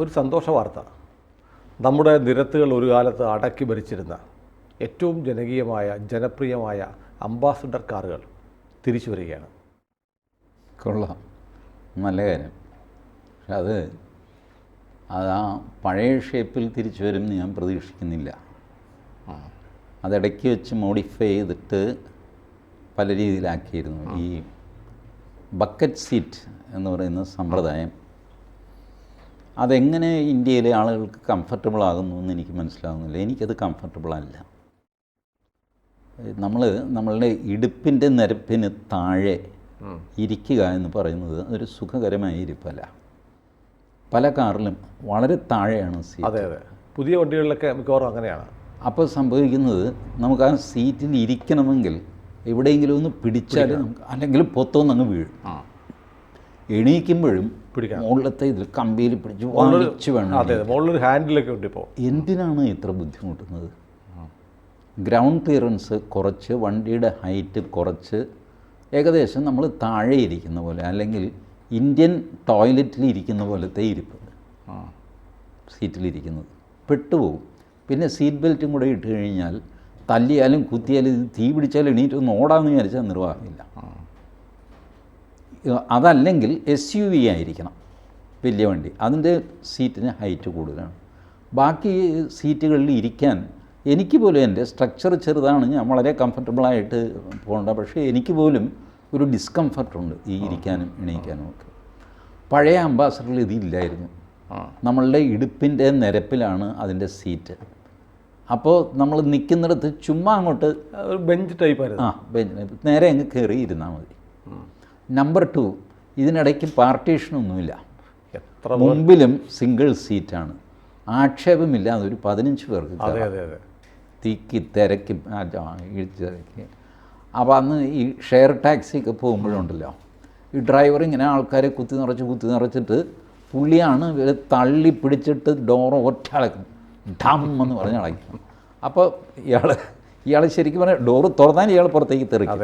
ഒരു സന്തോഷ വാർത്ത. നമ്മുടെ നിരത്തുകൾ ഒരു കാലത്ത് അടക്കി ഭരിച്ചിരുന്ന ഏറ്റവും ജനപ്രിയമായ അംബാസഡർ കാറുകൾ തിരിച്ചു വരികയാണ്. കൊള്ളാം, നല്ല കാര്യം. പക്ഷെ അത് ആ പഴയ ഷേപ്പിൽ തിരിച്ചു വരും ഞാൻ പ്രതീക്ഷിക്കുന്നില്ല. അതിടയ്ക്ക് വെച്ച് മോഡിഫൈ ചെയ്തിട്ട് പല രീതിയിലാക്കിയിരുന്നു. ഈ ബക്കറ്റ് സീറ്റ് എന്ന് പറയുന്ന സമ്പ്രദായം അതെങ്ങനെ ഇന്ത്യയിലെ ആളുകൾക്ക് കംഫർട്ടബിൾ ആകുന്നു എന്ന് എനിക്ക് മനസ്സിലാകുന്നില്ല. എനിക്കത് കംഫർട്ടബിളല്ല. നമ്മളുടെ ഇടുപ്പിൻ്റെ നിരപ്പിന് താഴെ ഇരിക്കുക എന്ന് പറയുന്നത് ഒരു സുഖകരമായ ഇരിപ്പല്ല. പല കാറിലും വളരെ താഴെയാണ് സീറ്റ്. അതെ അതെ, പുതിയ വണ്ടികളിലൊക്കെ മിക്കവാറും അങ്ങനെയാണ്. അപ്പോൾ സംഭവിക്കുന്നത്, നമുക്ക് ആ സീറ്റിൽ ഇരിക്കണമെങ്കിൽ എവിടെയെങ്കിലും ഒന്ന് പിടിച്ചാൽ നമുക്ക്, അല്ലെങ്കിൽ പൊത്തോന്ന് അങ്ങ് വീഴും. എണീക്കുമ്പോഴും മുകളിലത്തെ ഇതിൽ കമ്പിയിൽ പിടിച്ച് വലിച്ചു വേണം. മുകളിലൊരു ഹാൻഡിലൊക്കെ ഉണ്ട്. ഇപ്പോൾ എന്തിനാണ് ഇത്ര ബുദ്ധിമുട്ടുന്നത്? ഗ്രൗണ്ട് ക്ലിയറൻസ് കുറച്ച്, വണ്ടിയുടെ ഹൈറ്റ് കുറച്ച്, ഏകദേശം നമ്മൾ താഴെ ഇരിക്കുന്ന പോലെ, അല്ലെങ്കിൽ ഇന്ത്യൻ ടോയ്ലറ്റിൽ ഇരിക്കുന്ന പോലത്തെ ഇരിപ്പ് സീറ്റിലിരിക്കുന്നത്. പെട്ടുപോകും. പിന്നെ സീറ്റ് ബെൽറ്റും കൂടെ ഇട്ട് കഴിഞ്ഞാൽ തല്ലിയാലും കുത്തിയാലും തീ പിടിച്ചാലും എണീറ്റ് ഒന്ന് ഓടാമെന്ന് വിചാരിച്ചാൽ നിർവാഹമില്ല. അതല്ലെങ്കിൽ SUV ആയിരിക്കണം, വലിയ വണ്ടി. അതിൻ്റെ സീറ്റിന് ഹൈറ്റ് കൂടുതലാണ്. ബാക്കി സീറ്റുകളിൽ ഇരിക്കാൻ എനിക്ക് പോലും, എൻ്റെ സ്ട്രക്ചർ ചെറുതാണ്, ഞാൻ വളരെ കംഫർട്ടബിളായിട്ട് പോകേണ്ട, പക്ഷേ എനിക്ക് പോലും ഒരു ഡിസ്കംഫർട്ടുണ്ട് ഈ ഇരിക്കാനും എണീക്കാനും ഒക്കെ. പഴയ അംബാസഡറിൽ ഇതില്ലായിരുന്നു. നമ്മളുടെ ഇടുപ്പിൻ്റെ നിരപ്പിലാണ് അതിൻ്റെ സീറ്റ്. അപ്പോൾ നമ്മൾ നിൽക്കുന്നിടത്ത് ചുമ്മാ അങ്ങോട്ട് ബെഞ്ച് ടൈപ്പായിരുന്നു. ബെഞ്ച് നേരെ അങ്ങ് കയറി ഇരുന്നാൽ മതി. നമ്പർ 2, ഇതിനിടയ്ക്ക് പാർട്ടീഷനൊന്നുമില്ല. മുമ്പിലും സിംഗിൾ സീറ്റാണ്. ആക്ഷേപമില്ലാതെ ഒരു 15 പേർക്ക് തിക്കി തിരക്കി ഇഴിച്ചിരക്കി. അപ്പോൾ അന്ന് ഈ ഷെയർ ടാക്സിയൊക്കെ പോകുമ്പോഴുണ്ടല്ലോ, ഈ ഡ്രൈവർ ഇങ്ങനെ ആൾക്കാരെ കുത്തി നിറച്ചിട്ട് പുള്ളിയാണ് തള്ളി പിടിച്ചിട്ട് ഡോറ് ഒറ്റ അടക്കും, ഡം എന്ന് പറഞ്ഞ് അടയ്ക്കും. അപ്പോൾ ഇയാൾ ശരിക്കും പറഞ്ഞാൽ ഡോറ് തുറന്നാൽ ഇയാൾ പുറത്തേക്ക് തെറിക്കും.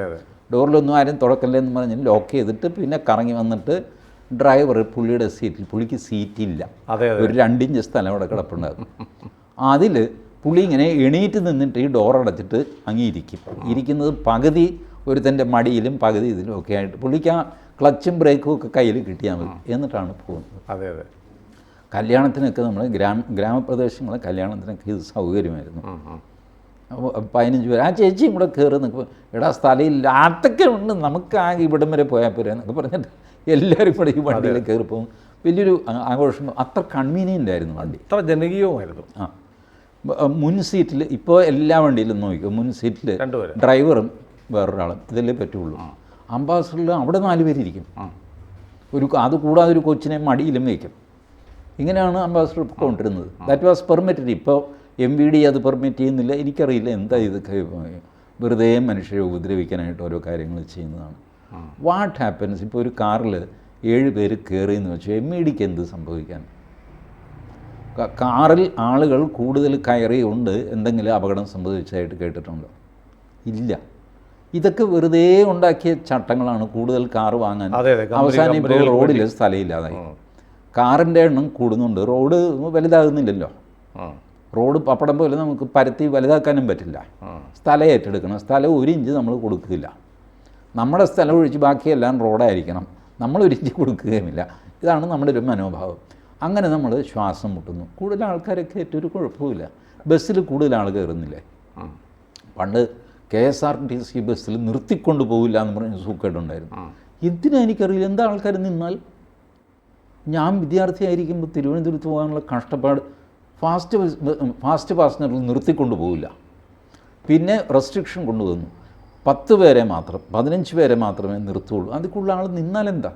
ഡോറിലൊന്നും ആരും തുറക്കല്ലേ എന്ന് പറഞ്ഞ് ലോക്ക് ചെയ്തിട്ട് പിന്നെ കറങ്ങി വന്നിട്ട് ഡ്രൈവർ പുള്ളിയുടെ സീറ്റിൽ, പുള്ളിക്ക് സീറ്റില്ല, ഒരു 2 ഇഞ്ച് സ്ഥലം അവിടെ കിടപ്പുണ്ടാകും. അതിൽ പുള്ളി ഇങ്ങനെ എണീറ്റ് നിന്നിട്ട് ഈ ഡോറടച്ചിട്ട് അങ്ങിരിക്കും. ഇരിക്കുന്നത് പകുതി ഒരുത്തൻ്റെ മടിയിലും പകുതി ഇതിലും ഒക്കെ ആയിട്ട്. പുള്ളിക്ക് ആ ക്ലച്ചും ബ്രേക്കും ഒക്കെ കയ്യിൽ കിട്ടിയാൽ മതി, എന്നിട്ടാണ് പോകുന്നത്. കല്യാണത്തിനൊക്കെ നമ്മൾ ഗ്രാമപ്രദേശങ്ങളെ കല്യാണത്തിനൊക്കെ ഇത് സൗകര്യമായിരുന്നു. അപ്പോൾ 15 പേര്, ആ ചേച്ചിയും കൂടെ കയറി നിൽക്കുമ്പോൾ, എടാ സ്ഥലമില്ല, അതൊക്കെ ഉണ്ട്, നമുക്ക് ആകെ ഇവിടം വരെ പോയാൽ പോരെ എന്നൊക്കെ പറഞ്ഞിട്ട് എല്ലാവരും കൂടെ ഈ വണ്ടിയിൽ കയറി പോകും. വലിയൊരു ആഘോഷം. അത്ര കൺവീനിയൻ്റ് ആയിരുന്നു വണ്ടി, അത്ര ജനകീയവുമായിരുന്നു. മുൻ സീറ്റിൽ, ഇപ്പോൾ എല്ലാ വണ്ടിയിലും നോക്കിക്കും, മുൻ സീറ്റിൽ ഡ്രൈവറും വേറൊരാളും, ഇതല്ലേ പറ്റുള്ളൂ. അംബാസഡറിൽ അവിടെ 4 പേരിരിക്കും. അത് കൂടാതെ ഒരു കൊച്ചിനെ മടിയിലും വയ്ക്കും. ഇങ്ങനെയാണ് അംബാസഡർ കൊണ്ടിരുന്നത്. That was permitted. ഇപ്പോൾ MVD അത് പെർമിറ്റ് ചെയ്യുന്നില്ല. എനിക്കറിയില്ല എന്താ ഇതൊക്കെ, വെറുതെ മനുഷ്യരെ ഉപദ്രവിക്കാനായിട്ട് ഓരോ കാര്യങ്ങൾ ചെയ്യുന്നതാണ്. What happens? ഇപ്പോൾ ഒരു കാറിൽ 7 പേര് കയറിയെന്ന് വെച്ചാൽ MVDക്ക് എന്ത് സംഭവിക്കാൻ? കാറിൽ ആളുകൾ കൂടുതൽ കയറിയുണ്ട് എന്തെങ്കിലും അപകടം സംഭവിച്ചതായിട്ട് കേട്ടിട്ടുണ്ടോ? ഇല്ല. ഇതൊക്കെ വെറുതെ ഉണ്ടാക്കിയ ചട്ടങ്ങളാണ്. കൂടുതൽ കാറ് വാങ്ങാൻ അവസാനം ഇപ്പോൾ റോഡിൽ സ്ഥലമില്ലാതായി. കാറിൻ്റെ എണ്ണം കൂടുന്നുണ്ട്, റോഡ് വലുതാകുന്നില്ലല്ലോ. റോഡ് പപ്പടം പോലെ നമുക്ക് പരത്തി വലുതാക്കാനും പറ്റില്ല. സ്ഥലം ഏറ്റെടുക്കണം. സ്ഥലം 1 ഇഞ്ച് നമ്മൾ കൊടുക്കില്ല. നമ്മുടെ സ്ഥലം ഒഴിച്ച് ബാക്കിയെല്ലാം റോഡായിരിക്കണം. നമ്മൾ 1 ഇഞ്ച് കൊടുക്കുകയുമില്ല. ഇതാണ് നമ്മുടെ ഒരു മനോഭാവം. അങ്ങനെ നമ്മൾ ശ്വാസം മുട്ടുന്നു. കൂടുതൽ ആൾക്കാരൊക്കെ ഏറ്റൊരു കുഴപ്പമില്ല. ബസ്സിൽ കൂടുതൽ ആൾ കയറുന്നില്ലേ? പണ്ട് KSRTC ബസ്സിൽ നിർത്തിക്കൊണ്ട് പോകില്ല എന്ന് പറഞ്ഞ് സൂക്കേടുണ്ടായിരുന്നു. എന്തിനാ എനിക്കറിയില്ല. എന്താ ആൾക്കാർ നിന്നാൽ? ഞാൻ വിദ്യാർത്ഥിയായിരിക്കുമ്പോൾ തിരുവനന്തപുരത്ത് പോകാനുള്ള കഷ്ടപ്പാട്. ഫാസ്റ്റ് പാസഞ്ചറിൽ നിർത്തിക്കൊണ്ട് പോകില്ല. പിന്നെ റെസ്ട്രിക്ഷൻ കൊണ്ടുവന്നു. 10 പേരെ മാത്രം, 15 പേരെ മാത്രമേ നിർത്തുള്ളൂ. അതിൽ കൂടുതൽ ആൾ നിന്നാലെന്താ?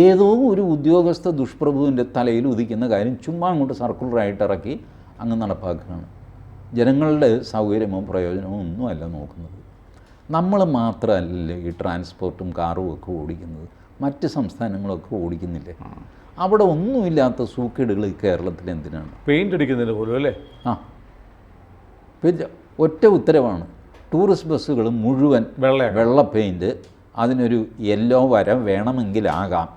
ഏതോ ഒരു ഉദ്യോഗസ്ഥ ദുഷ്പ്രഭുവിൻ്റെ തലയിൽ ഉദിക്കുന്ന കാര്യം ചുമ്മാ അങ്ങോട്ട് സർക്കുലറായിട്ട് ഇറക്കി അങ്ങ് നടപ്പാക്കുകയാണ്. ജനങ്ങളുടെ സൗകര്യമോ പ്രയോജനമോ ഒന്നുമല്ല നോക്കുന്നത്. നമ്മൾ മാത്രമല്ല ഈ ട്രാൻസ്പോർട്ടും കാറും ഒക്കെ ഓടിക്കുന്നത്, മറ്റ് സംസ്ഥാനങ്ങളൊക്കെ ഓടിക്കുന്നില്ലേ? അവിടെ ഒന്നുമില്ലാത്ത സൂക്കേടുകൾ ഈ കേരളത്തിൽ എന്തിനാണ്? പെയിൻ്റ് അടിക്കുന്നില്ല പോലും അല്ലേ? പിന്നെ ഒറ്റ ഉത്തരവാണ്. ടൂറിസ്റ്റ് ബസ്സുകൾ മുഴുവൻ വെള്ള പെയിൻറ്റ്, അതിനൊരു യെല്ലോ വര വേണമെങ്കിലാകാം.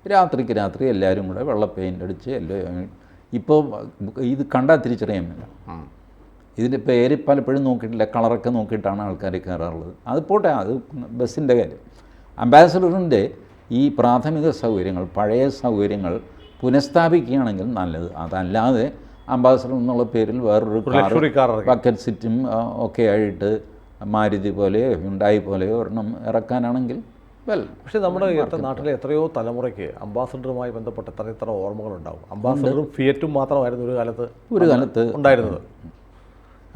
രാത്രിക്ക് രാത്രി എല്ലാവരും കൂടെ വെള്ള പെയിൻ്റ് അടിച്ച് എല്ലാം. ഇപ്പോൾ ഇത് കണ്ടാൽ തിരിച്ചറിയാൻ പറ്റില്ല. ഇതിൻ്റെ പേര് പലപ്പോഴും നോക്കിയിട്ടില്ല, കളറൊക്കെ നോക്കിയിട്ടാണ് ആൾക്കാർ കയറാറുള്ളത്. അത് പോട്ടെ, അത് ബസ്സിൻ്റെ കാര്യം. അംബാസഡറിൻ്റെ ഈ പ്രാഥമിക സൗകര്യങ്ങൾ, പഴയ സൗകര്യങ്ങൾ പുനഃസ്ഥാപിക്കുകയാണെങ്കിൽ നല്ലത്. അതല്ലാതെ അംബാസഡർ എന്നുള്ള പേരിൽ വേറൊരു കാർ ബക്കറ്റ് സിറ്റും ഒക്കെ ആയിട്ട് മാരുതി പോലെയോ ഹ്യുണ്ടായി പോലെയോ ഒരെണ്ണം ഇറക്കാനാണെങ്കിൽ പക്ഷേ നമ്മുടെ നാട്ടിലെ എത്രയോ തലമുറയ്ക്ക് അംബാസഡറുമായി ബന്ധപ്പെട്ട എത്ര ഓർമ്മകളുണ്ടാവും. അംബാസഡറും ഫിയറ്റും മാത്രമായിരുന്നു ഒരു കാലത്ത് ഉണ്ടായിരുന്നത്.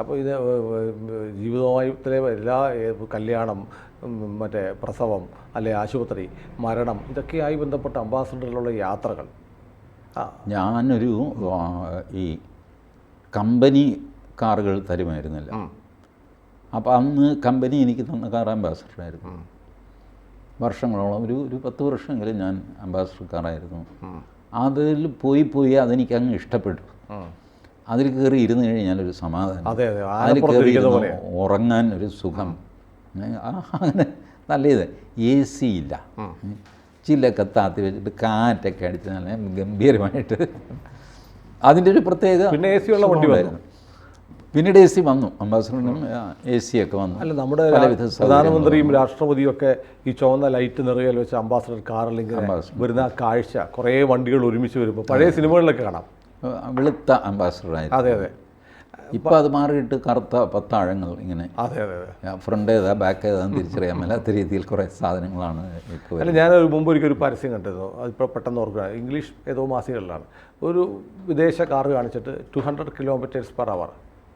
അപ്പോൾ ഇത് ജീവിതത്തിലെ എല്ലാ കല്യാണം, മറ്റേ പ്രസവം, അല്ലെ ആശുപത്രി, മരണം, ഇതൊക്കെയായി ബന്ധപ്പെട്ട അംബാസഡറിലുള്ള യാത്രകൾ. ഞാനൊരു ഈ കമ്പനി കാറുകൾ തരുമായിരുന്നില്ല. അപ്പോൾ അന്ന് കമ്പനി എനിക്ക് തന്ന കാർ അംബാസഡറായിരുന്നു. വർഷങ്ങളോളം ഒരു 10 വർഷമെങ്കിലും ഞാൻ അംബാസഡർ കാറായിരുന്നു. അതിൽ പോയി അതെനിക്ക് അങ്ങ് ഇഷ്ടപ്പെട്ടു. അതിൽ കയറി ഇരുന്ന് കഴിഞ്ഞാൽ ഒരു സമാധാനം, അതിൽ കയറി ഉറങ്ങാൻ ഒരു സുഖം, അങ്ങനെ നല്ല ഇത്. AC ഇല്ല, ചില്ലൊക്കെ താത്തി വെച്ചിട്ട് കാറ്റൊക്കെ അടിച്ച് നല്ല ഗംഭീരമായിട്ട് അതിൻ്റെ ഒരു പ്രത്യേക. പിന്നെ AC ഉള്ള വണ്ടി വന്നു, പിന്നീട് AC വന്നു, അംബാസഡറിനും AC ഒക്കെ വന്നു. അല്ല, നമ്മുടെ പ്രധാനമന്ത്രിയും രാഷ്ട്രപതിയും ഒക്കെ ഈ ചുവന്ന ലൈറ്റ് നിറയിൽ വെച്ച് അംബാസഡർ കാറിൽ ഇങ്ങനെ വരുന്ന കാഴ്ച, കുറേ വണ്ടികൾ ഒരുമിച്ച് വരുമ്പോൾ പഴയ സിനിമകളിലൊക്കെ കാണാം. വെളുത്ത അംബാസഡറായിരുന്നു. അതെ അതെ. ഇപ്പോൾ അത് മാറിയിട്ട് കറുത്ത പത്താഴങ്ങൾ ഇങ്ങനെ. അതെ അതെ. ഫ്രണ്ട് ഏതാ ബാക്ക് ഏതാന്ന് തിരിച്ചറിയാൻ മേലാത്ത രീതിയിൽ കുറേ സാധനങ്ങളാണ് ഇപ്പോൾ. അല്ല, ഞാൻ മുമ്പ് ഒരു പരസ്യം കണ്ടിരുന്നു, അതിപ്പോൾ പെട്ടെന്ന് ഓർക്കുക, ഇംഗ്ലീഷ് ഏതോ മാസികകളിലാണ്. ഒരു വിദേശ കാർ കാണിച്ചിട്ട് 200 km/h,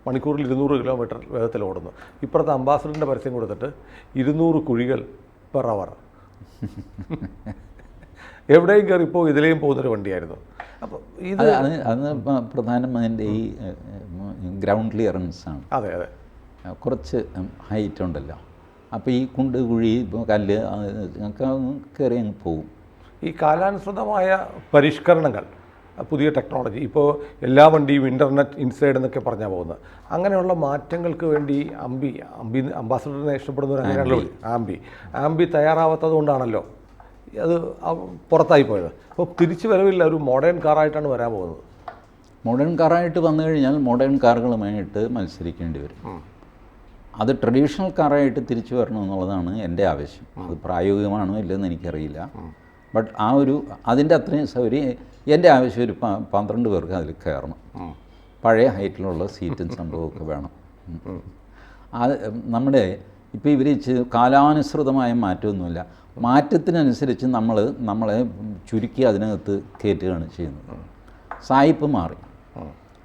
മണിക്കൂറിൽ 200 കിലോമീറ്റർ വേഗത്തിൽ ഓടുന്നു. ഇപ്പുറത്തെ അംബാസഡറിൻ്റെ പരസ്യം കൊടുത്തിട്ട് 200 കുഴികൾ പെർ അവർ. എവിടെയും കയറിപ്പോൾ ഇതിലേയും പോകുന്നൊരു വണ്ടിയായിരുന്നു. അപ്പോൾ ഇത് അന്ന് പ്രധാനം അതിൻ്റെ ഈ ഗ്രൗണ്ട് ക്ലിയറൻസ് ആണ്. അതെ അതെ. കുറച്ച് ഹൈറ്റ് ഉണ്ടല്ലോ, അപ്പോൾ ഈ കുണ്ട് കുഴി കല്ല് ഒക്കെ കയറി അങ്ങ് പോകും. ഈ കാലാനുസൃതമായ പരിഷ്കരണങ്ങൾ, പുതിയ ടെക്നോളജി, ഇപ്പോൾ എല്ലാ വണ്ടിയും ഇൻ്റർനെറ്റ് ഇൻസൈഡ് എന്നൊക്കെ പറഞ്ഞാൽ പോകുന്നത്, അങ്ങനെയുള്ള മാറ്റങ്ങൾക്ക് വേണ്ടി അംബാസഡറിനെ ഇഷ്ടപ്പെടുന്നവർ അങ്ങനെയാണല്ലോ. ആംബി തയ്യാറാവാത്തത് കൊണ്ടാണല്ലോ അത് പുറത്തായി പോയത്. അപ്പോൾ തിരിച്ചു വരവില്ല, ഒരു മോഡേൺ കാറായിട്ടാണ് വരാൻ പോകുന്നത്. മോഡേൺ കാറായിട്ട് വന്നു കഴിഞ്ഞാൽ മോഡേൺ കാറുകളുമായിട്ട് മത്സരിക്കേണ്ടി വരും. അത് ട്രഡീഷണൽ കാറായിട്ട് തിരിച്ചു വരണമെന്നുള്ളതാണ് എൻ്റെ ആവശ്യം. അത് പ്രായോഗികമാണോ ഇല്ലെന്ന് എനിക്കറിയില്ല. ബട്ട് അതിൻ്റെ അത്രയും സൗകര്യം എൻ്റെ ആവശ്യം ഒരു 12 പേർക്ക് അതിൽ കയറണം. പഴയ ഹൈറ്റിലുള്ള സീറ്റും സംഭവമൊക്കെ വേണം. അത് നമ്മുടെ ഇപ്പോൾ ഇവർ കാലാനുസൃതമായ മാറ്റമൊന്നുമില്ല. മാറ്റത്തിനനുസരിച്ച് നമ്മളെ ചുരുക്കി അതിനകത്ത് കയറ്റുകയാണ് ചെയ്യുന്നത്. സായിപ്പ് മാറി.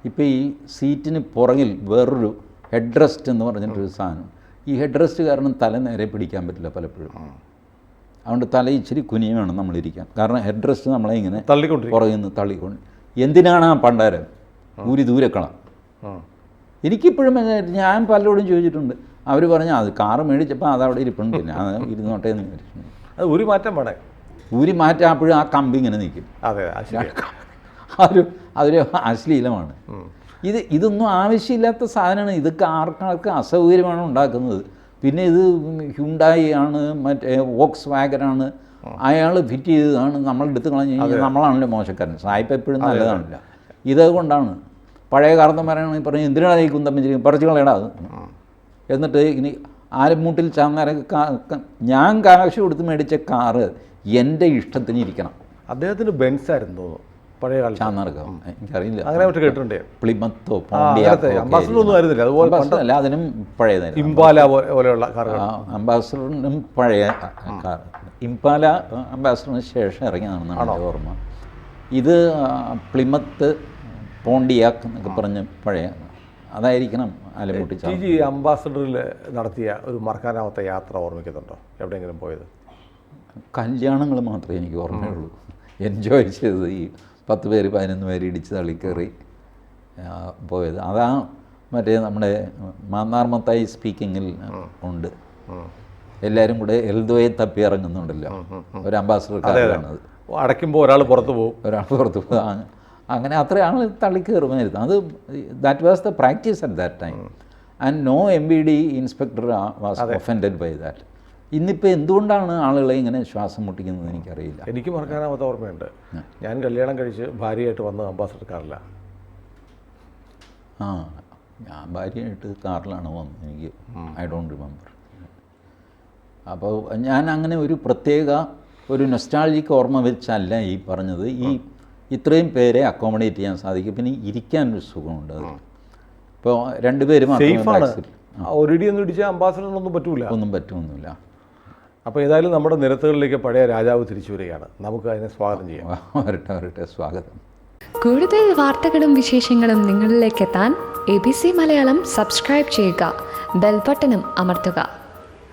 ഇപ്പോൾ ഈ സീറ്റിന് പുറകിൽ വേറൊരു ഹെഡ് റെസ്റ്റ് എന്ന് പറഞ്ഞിട്ടൊരു സാധനം. ഈ ഹെഡ് റെസ്റ്റ് കാരണം തല നേരെ പിടിക്കാൻ പറ്റില്ല പലപ്പോഴും. അതുകൊണ്ട് തല ഇച്ചിരി കുനിയും വേണം നമ്മളിരിക്കാൻ. കാരണം ഹെഡ് റെസ്റ്റ് നമ്മളെ ഇങ്ങനെ പുറകിൽ നിന്ന് തള്ളിക്കൊണ്ട്. എന്തിനാണ് ആ പണ്ടാരം ദൂരക്കള? എനിക്കിപ്പോഴും ഞാൻ പലരോടും ചോദിച്ചിട്ടുണ്ട്. അവർ പറഞ്ഞാൽ അത് കാറ് മേടിച്ചപ്പോൾ അതവിടെ ഇരിപ്പുണ്ട്, പിന്നെ അത് ഇരുന്നോട്ടേ എന്ന് വിചാരിച്ചു. അത് ഊരി മാറ്റാൻ വേണേ, ഊരി മാറ്റാൻ അപ്പോഴും ആ കമ്പി ഇങ്ങനെ നിൽക്കും. അതെ, അതൊരു അശ്ലീലമാണ്. ഇതൊന്നും ആവശ്യമില്ലാത്ത സാധനമാണ്. ഇതൊക്കെ ആർക്കാർക്ക് അസൗകര്യമാണ് ഉണ്ടാക്കുന്നത്. പിന്നെ ഇത് ഹ്യുണ്ടായി ആണ്, മറ്റേ വോക്സ് വാഗനാണ്, അയാൾ ഫിറ്റ് ചെയ്തതാണ്, നമ്മൾ എടുത്ത് കളഞ്ഞ് കഴിഞ്ഞാൽ നമ്മളാണല്ലോ മോശക്കാരൻ. സായിപ്പ് എപ്പോഴും നല്ലതാണല്ലോ. ഇതുകൊണ്ടാണ് പഴയ കാർന്ന് പറയുകയാണെങ്കിൽ പറഞ്ഞ് എന്തിനാണ് ഈ കുന്തം പറിച്ചു കളയടാ അത്. എന്നിട്ട് ഇനി ആലമൂട്ടിൽ ചാന്നാരൊക്കെ ഞാൻ കാശ് കൊടുത്ത് മേടിച്ച കാറ് എൻ്റെ ഇഷ്ടത്തിന് ഇരിക്കണം. അദ്ദേഹത്തിന് ബെൻസ് ആയിരുന്നു തോന്നുന്നു പഴയ കാലത്ത്. ചാന്നാർക്കം എനിക്കറിയില്ല, അങ്ങനെ കേട്ടിട്ടുണ്ട്. പ്ലിമത്തോ അല്ല, അതിനും പഴയതായിരുന്നു. ഇംപാല പോലെയുള്ള കാറുകൾ. അംബാസഡറിനും പഴയ കാർ. ഇംപാല അംബാസഡറിന് ശേഷം ഇറങ്ങിയതാണെന്നാണ് എൻ്റെ ഓർമ്മ. ഇത് പ്ലിമത്ത് പോണ്ടിയാക്ക് എന്നൊക്കെ പറഞ്ഞ് പഴയ അതായിരിക്കണം ആലമൂട്ടി. അംബാസഡറിൽ നടത്തിയ ഒരു മറക്കാനാവാത്ത യാത്ര ഓർമ്മിക്കുന്നുണ്ടോ? എവിടെയെങ്കിലും പോയത്? കല്യാണങ്ങൾ മാത്രമേ എനിക്ക് ഓർമ്മയുള്ളൂ. എൻജോയ് ചെയ്തത് ഈ 10 പേര് 11 പേര് ഇടിച്ച് തള്ളിക്കയറി പോയത്. അതാ മറ്റേ നമ്മുടെ മാന്നാർമത്തായി സ്പീക്കിങ്ങിൽ ഉണ്ട്. എല്ലാവരും കൂടെ എൽദോയെ തപ്പി ഇറങ്ങുന്നുണ്ടല്ലോ. ഒരു അംബാസഡർ കാറാണത്. അടയ്ക്കുമ്പോൾ ഒരാൾ പുറത്ത് പോകും. അങ്ങനെ അത്രയാണ് തള്ളിക്കയറുമായിരുന്നു. അത് that was the practice at that time. And no MVD inspector was offended by that. ഇന്നിപ്പോൾ എന്തുകൊണ്ടാണ് ആളുകളെ ഇങ്ങനെ ശ്വാസം മുട്ടിക്കുന്നത് എനിക്കറിയില്ല. എനിക്ക് മറക്കാനാവാത്ത ഓർമ്മയുണ്ട്, ഞാൻ കല്യാണം കഴിച്ച് ഭാര്യയായിട്ട് വന്ന അംബാസഡർ കാറില്ല. ഞാൻ ഭാര്യയായിട്ട് കാറിലാണ് വന്നത്, എനിക്ക് ഐ ഡോണ്ട് റിമെമ്പർ. അപ്പോൾ ഞാൻ അങ്ങനെ ഒരു പ്രത്യേക ഒരു നൊസ്റ്റാൾജിക് ഓർമ്മ വെച്ചല്ല ഈ പറഞ്ഞത്. ഇത്രയും പേരെ അക്കോമഡേറ്റ് ചെയ്യാൻ സാധിക്കും, പിന്നെ ഇരിക്കാനൊരു സുഖമുണ്ട്. അത് ഇപ്പോൾ രണ്ടുപേരും ഒരിടിയൊന്നും ഇടിച്ചാൽ അംബാസഡറിനൊന്നും പറ്റൂല, ഒന്നും പറ്റുമൊന്നുമില്ല. അപ്പോൾ ഏതായാലും നമ്മുടെ നിരത്തുകളിലേക്ക് പഴയ രാജാവ് തിരിച്ചു വരികയാണ്, നമുക്ക് അതിനെ സ്വാഗതം ചെയ്യാം. വരട്ടെ, സ്വാഗതം. കൂടുതൽ വാർത്തകളും വിശേഷങ്ങളും നിങ്ങളിലേക്ക് എത്താൻ ABC മലയാളം സബ്സ്ക്രൈബ് ചെയ്യുക, ബെൽ ബട്ടണും അമർത്തുക.